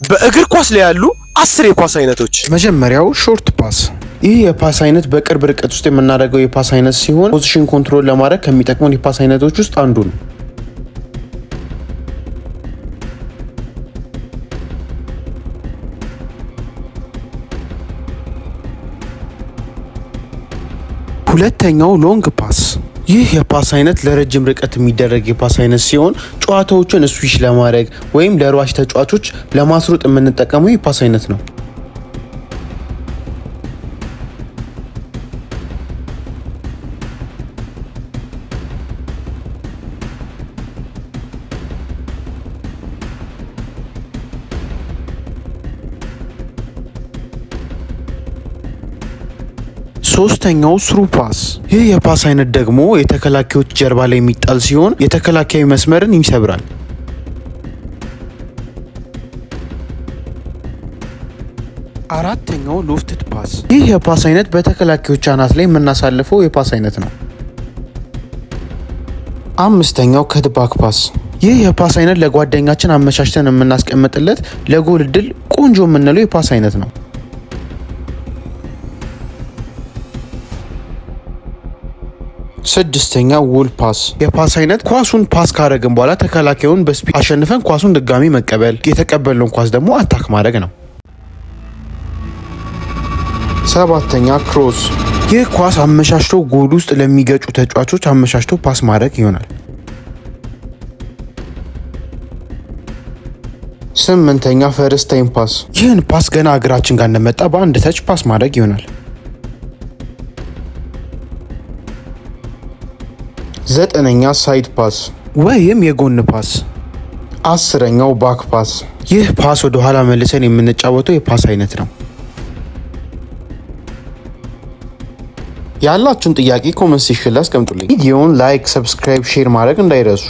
በእግር ኳስ ላይ ያሉ 10 የኳስ አይነቶች። መጀመሪያው ሾርት ፓስ። ይህ የፓስ አይነት በቅርብ ርቀት ውስጥ የምናደርገው የፓስ አይነት ሲሆን ፖዚሽን ኮንትሮል ለማድረግ ከሚጠቅሙን የፓስ አይነቶች ውስጥ አንዱ ነው። ሁለተኛው ሎንግ ፓስ። ይህ የፓስ አይነት ለረጅም ርቀት የሚደረግ የፓስ አይነት ሲሆን ጨዋታዎችን ስዊች ለማድረግ ወይም ለሯጭ ተጫዋቾች ለማስሮጥ የምንጠቀመው የፓስ አይነት ነው። ሶስተኛው ስሩ ፓስ። ይህ የፓስ አይነት ደግሞ የተከላካዮች ጀርባ ላይ የሚጣል ሲሆን የተከላካይ መስመርን ይሰብራል። አራተኛው ሎፍትድ ፓስ። ይህ የፓስ አይነት በተከላካዮች አናት ላይ የምናሳልፈው የፓስ አይነት ነው። አምስተኛው ከትባክ ፓስ። ይህ የፓስ አይነት ለጓደኛችን አመቻችተን የምናስቀምጥለት ለጎል እድል ቆንጆ የምንለው የፓስ አይነት ነው። ስድስተኛ ውል ፓስ። የፓስ አይነት ኳሱን ፓስ ካረግን በኋላ ተከላካዩን በስፒድ አሸንፈን ኳሱን ድጋሚ መቀበል፣ የተቀበልነውን ኳስ ደግሞ አታክ ማድረግ ነው። ሰባተኛ ክሮስ። ይህ ኳስ አመሻሽቶ ጎል ውስጥ ለሚገጩ ተጫዋቾች አመሻሽቶ ፓስ ማድረግ ይሆናል። ስምንተኛ ፈርስት ታይም ፓስ። ይህን ፓስ ገና እግራችን ጋር እንደመጣ በአንድ ተች ፓስ ማድረግ ይሆናል። ዘጠነኛ ሳይድ ፓስ ወይም የጎን ፓስ። አስረኛው ባክ ፓስ። ይህ ፓስ ወደ ኋላ መልሰን የምንጫወተው የፓስ አይነት ነው። ያላችሁን ጥያቄ ኮመንት ሴክሽን ላይ አስቀምጡልኝ። ቪዲዮውን ላይክ፣ ሰብስክራይብ፣ ሼር ማድረግ እንዳይረሱ።